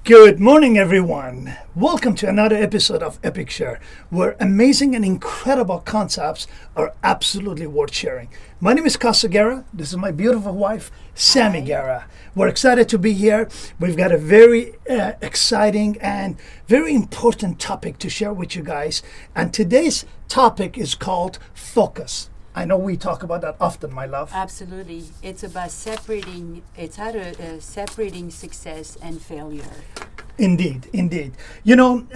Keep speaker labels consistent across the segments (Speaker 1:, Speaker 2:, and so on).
Speaker 1: Good morning, everyone. Welcome to another episode of Epic Share, where amazing and incredible concepts are absolutely worth sharing. My name is Casa Guerra. This is my beautiful wife, Sammy
Speaker 2: Hi.
Speaker 1: Guerra. We're excited to be here. We've got a very exciting and very important topic to share with you guys. And today's topic is called focus. I know we talk about that often, my love.
Speaker 2: Absolutely. It's about separating success and failure.
Speaker 1: Indeed, indeed. You know,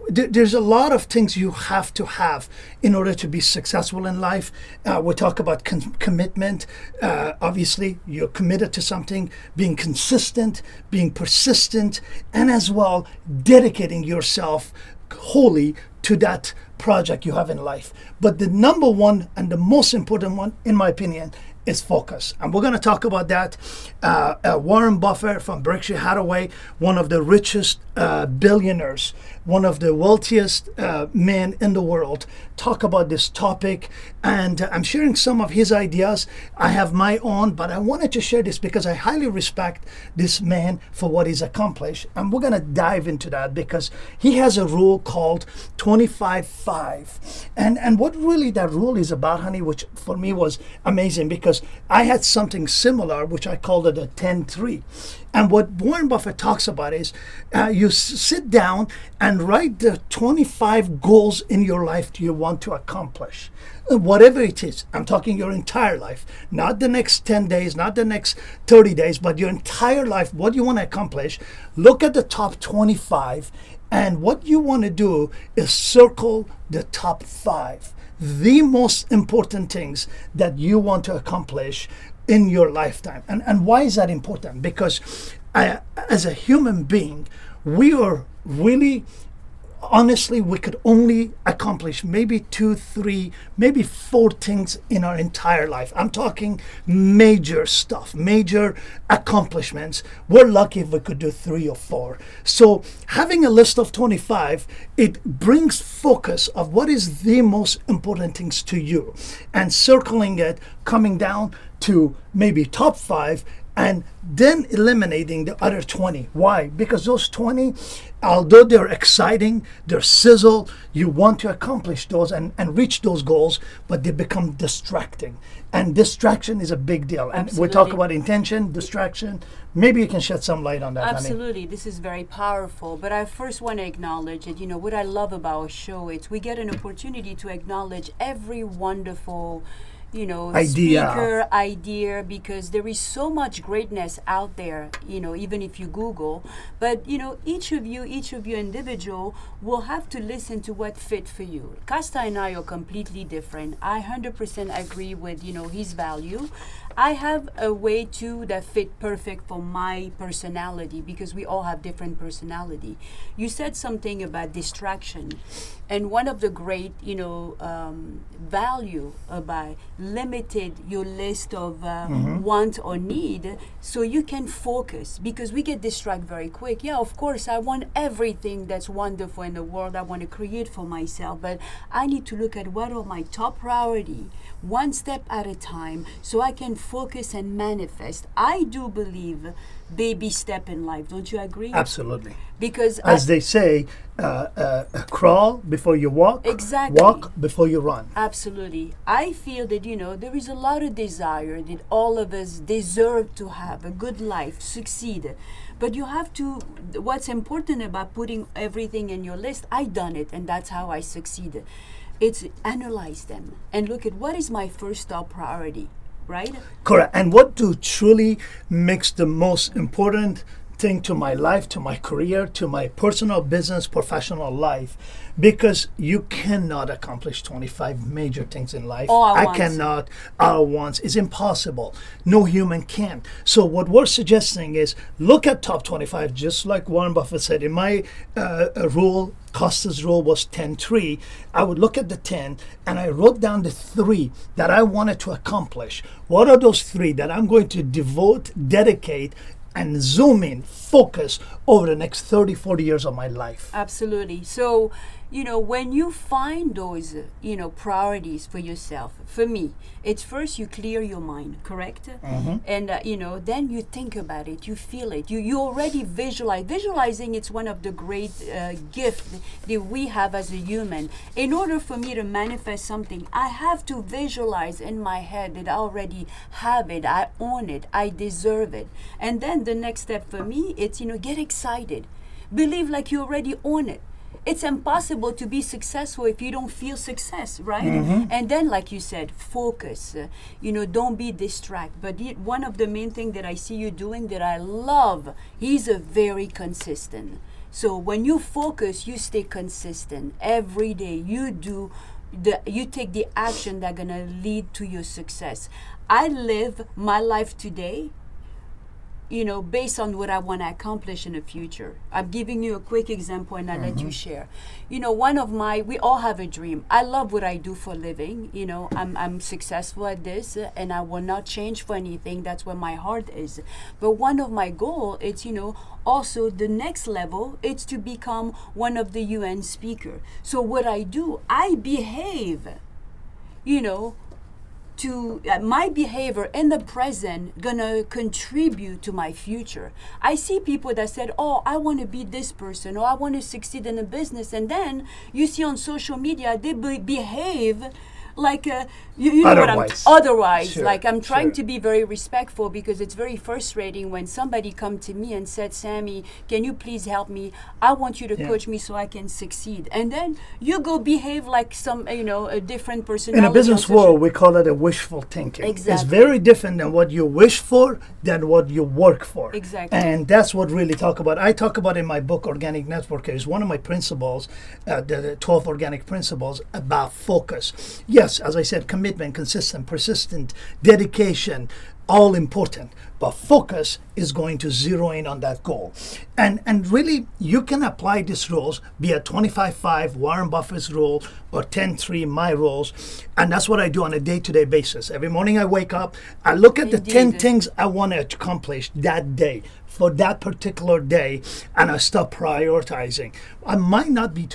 Speaker 1: there's a lot of things you have to have in order to be successful in life. We talk about commitment. Obviously, you're committed to something, being consistent, being persistent, and as well, dedicating yourself wholly to that project you have in life. But the number one and the most important one, in my opinion, is focus. And we're going to talk about that. Warren Buffett from Berkshire Hathaway, one of the richest billionaires, one of the wealthiest men in the world, talk about this topic. And I'm sharing some of his ideas. I have my own, but I wanted to share this because I highly respect this man for what he's accomplished. And we're going to dive into that because he has a rule called 25-5. And what really that rule is about, honey, which for me was amazing because I had something similar, which I called it a 10-3. And what Warren Buffett talks about is you sit down and write the 25 goals in your life you want to accomplish. Whatever it is, I'm talking your entire life, not the next 10 days, not the next 30 days, but your entire life, what you want to accomplish. Look at the top 25, and what you want to do is circle the top 5. The most important things that you want to accomplish in your lifetime. And why is that important? Because as a human being, we are really, honestly, we could only accomplish maybe 2, 3, maybe 4 things in our entire life. I'm talking major stuff, major accomplishments. We're lucky if we could do 3 or 4. So having a list of 25, it brings focus of what is the most important things to you, and circling it, coming down to maybe top 5, and then eliminating the other 20. Why? Because those 20, although they're exciting, they're sizzle, you want to accomplish those and reach those goals, but they become distracting. And distraction is a big deal. And we talk
Speaker 2: Absolutely.
Speaker 1: about intention, distraction. Maybe you can shed some light on that, honey.
Speaker 2: Absolutely. This is very powerful. But I first want to acknowledge that, what I love about our show is we get an opportunity to acknowledge every wonderful speaker idea, because there is so much greatness out there, even if you Google. But, each of you individual will have to listen to what fit for you. Costa and I are completely different. I 100% agree with, his value. I have a way too that fit perfect for my personality, because we all have different personality. You said something about distraction, and one of the great, value about limited your list of want or need, so you can focus, because we get distracted very quick. Yeah, of course, I want everything that's wonderful in the world. I want to create for myself, but I need to look at what are my top priority, one step at a time, so I can focus and manifest. I do believe baby step in life. Don't you agree?
Speaker 1: Absolutely.
Speaker 2: Because
Speaker 1: As they say, crawl before you walk,
Speaker 2: Exactly.
Speaker 1: walk before you run.
Speaker 2: Absolutely. I feel that, there is a lot of desire that all of us deserve to have a good life, succeed. But you have to, what's important about putting everything in your list, I done it, and that's how I succeeded. It's analyze them and look at what is my first top priority, right?
Speaker 1: Correct. And what do truly makes the most important thing to my life, to my career, to my personal business, professional life? Because you cannot accomplish 25 major things in life.
Speaker 2: All at
Speaker 1: I
Speaker 2: once.
Speaker 1: cannot all at once. It's impossible. No human can. So what we're suggesting is look at top 25, just like Warren Buffett said. In my rule, Costa's rule was 10-3. I would look at the 10 and I wrote down the 3 that I wanted to accomplish. What are those 3 that I'm going to devote, dedicate, and zoom in, focus over the next 30, 40 years of my life?
Speaker 2: Absolutely. So when you find those, priorities for yourself, for me, it's first you clear your mind, correct? And, then you think about it, you feel it, you already visualize. Visualizing, it's one of the great gifts that we have as a human. In order for me to manifest something, I have to visualize in my head that I already have it, I own it, I deserve it. And then the next step for me, it's, get excited. Believe like you already own it. It's impossible to be successful if you don't feel success, right? And then, like you said, focus. Don't be distracted. But one of the main things that I see you doing that I love, he's a very consistent. So when you focus, you stay consistent every day. You take the action that's gonna lead to your success. I live my life today, based on what I want to accomplish in the future. I'm giving you a quick example and I'll let you share. We all have a dream. I love what I do for a living. I'm successful at this and I will not change for anything. That's where my heart is. But one of my goals is, also the next level, it's to become one of the UN speaker. So what I do, I behave, to my behavior in the present gonna contribute to my future. I see people that said, oh, I want to be this person, or I want to succeed in a business, and then you see on social media they behave like you know what I'm otherwise.
Speaker 1: Sure,
Speaker 2: like I'm trying to be very respectful, because it's very frustrating when somebody come to me and said, Sammy, can you please help me? I want you to coach me so I can succeed. And then you go behave like some a different personality.
Speaker 1: In a business world, we call it a wishful thinking.
Speaker 2: Exactly.
Speaker 1: It's very different than what you wish for than what you work for.
Speaker 2: Exactly.
Speaker 1: And that's what really I talk about in my book, Organic Networkers. One of my principles, the 12 organic principles about focus. Yes, as I said, commitment, consistent, persistent, dedication, all important. But focus is going to zero in on that goal. And really, you can apply these rules, be it 25-5, Warren Buffett's rule, or 10-3, my rules. And that's what I do on a day-to-day basis. Every morning I wake up, I look at the 10 things I want to accomplish that day, for that particular day, and I start prioritizing. I might not be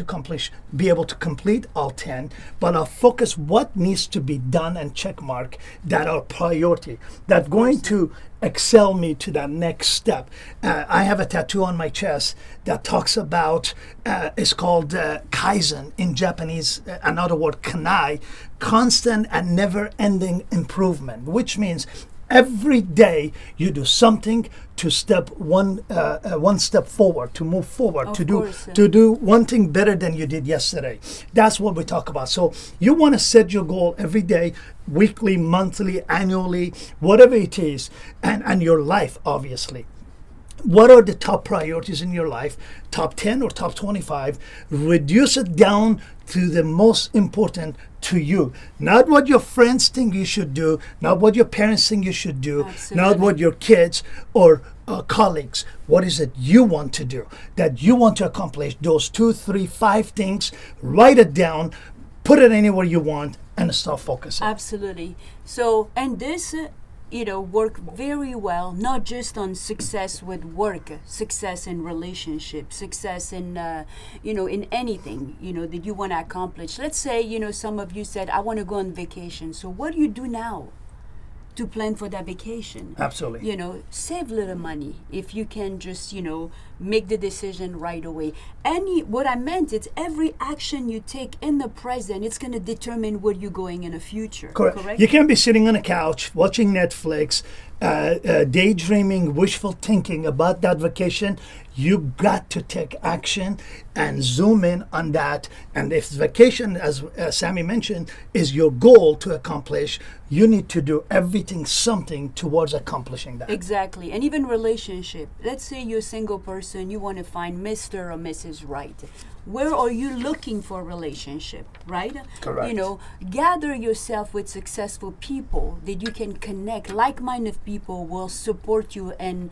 Speaker 1: able to complete all 10, but I'll focus what needs to be done and check mark that are priority, that going to excel me to that next step. I have a tattoo on my chest that talks about, it's called Kaizen in Japanese, another word, kanai, constant and never-ending improvement, which means every day you do something to step one step forward, to move forward, to do one thing better than you did yesterday. That's what we talk about. So you want to set your goal every day, weekly, monthly, annually, whatever it is, and your life, obviously. What are the top priorities in your life? Top 10 or top 25? Reduce it down to the most important to you. Not what your friends think you should do, not what your parents think you should do, not what your kids or colleagues. What is it you want to do, that you want to accomplish? Those 2, 3, 5 things, write it down, put it anywhere you want, and start focusing.
Speaker 2: Absolutely. So, and this work very well, not just on success with work, success in relationship, success in, in anything, that you want to accomplish. Let's say, some of you said, I want to go on vacation. So what do you do now to plan for that vacation?
Speaker 1: Absolutely.
Speaker 2: Save little money if you can just, make the decision right away. What I meant, it's every action you take in the present, it's going to determine where you're going in the future. Correct?
Speaker 1: You can't be sitting on a couch watching Netflix, daydreaming, wishful thinking about that vacation. You got to take action and zoom in on that. And if vacation, as Sammy mentioned, is your goal to accomplish, you need to do something towards accomplishing that.
Speaker 2: Exactly. And even relationship. Let's say you're a single person, you want to find Mr. or Mrs. Right. Where are you looking for a relationship, right?
Speaker 1: Correct.
Speaker 2: Gather yourself with successful people that you can connect. Like-minded people will support you and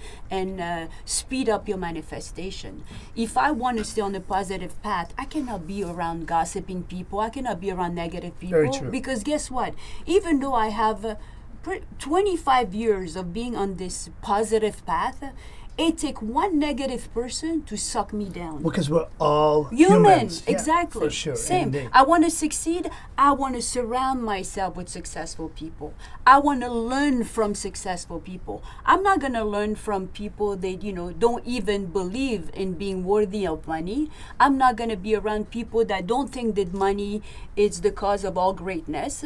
Speaker 2: speed up your manifestation. If I want to stay on a positive path, I cannot be around gossiping people. I cannot be around negative people.
Speaker 1: Very true.
Speaker 2: Because guess what? Even though I have 25 years of being on this positive path, It takes one negative person to suck me down.
Speaker 1: Because we're all
Speaker 2: human.
Speaker 1: humans.
Speaker 2: Exactly.
Speaker 1: Yeah, for sure.
Speaker 2: Same.
Speaker 1: Indeed.
Speaker 2: I want to succeed. I want to surround myself with successful people. I want to learn from successful people. I'm not going to learn from people that, don't even believe in being worthy of money. I'm not going to be around people that don't think that money is the cause of all greatness.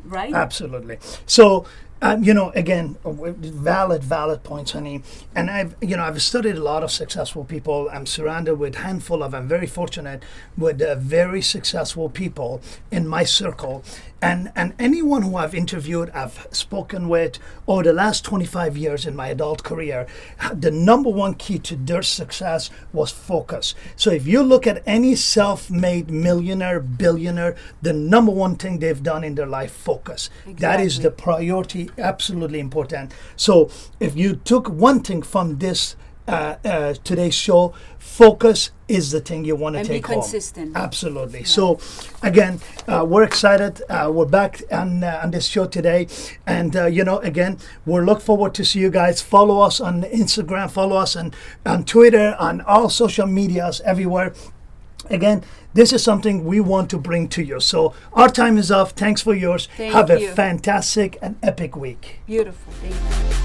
Speaker 2: Right?
Speaker 1: Absolutely. So, again, valid points, honey. And I've studied a lot of successful people. I'm surrounded with I'm very fortunate with very successful people in my circle. And anyone who I've interviewed, I've spoken with over the last 25 years in my adult career, the number one key to their success was focus. So if you look at any self-made millionaire, billionaire, the number one thing they've done in their life, focus. Exactly. That is the priority, absolutely important. So if you took one thing from this today's show, focus is the thing you want to take home.
Speaker 2: And be consistent.
Speaker 1: Absolutely. Yeah. So again, we're excited. We're back on this show today. And, again, we'll look forward to see you guys. Follow us on Instagram. Follow us on Twitter, on all social medias, everywhere. Again, this is something we want to bring to you. So our time is up. Thanks for yours.
Speaker 2: Thank
Speaker 1: Have
Speaker 2: you.
Speaker 1: a fantastic and epic week.
Speaker 2: Beautiful. Thank you.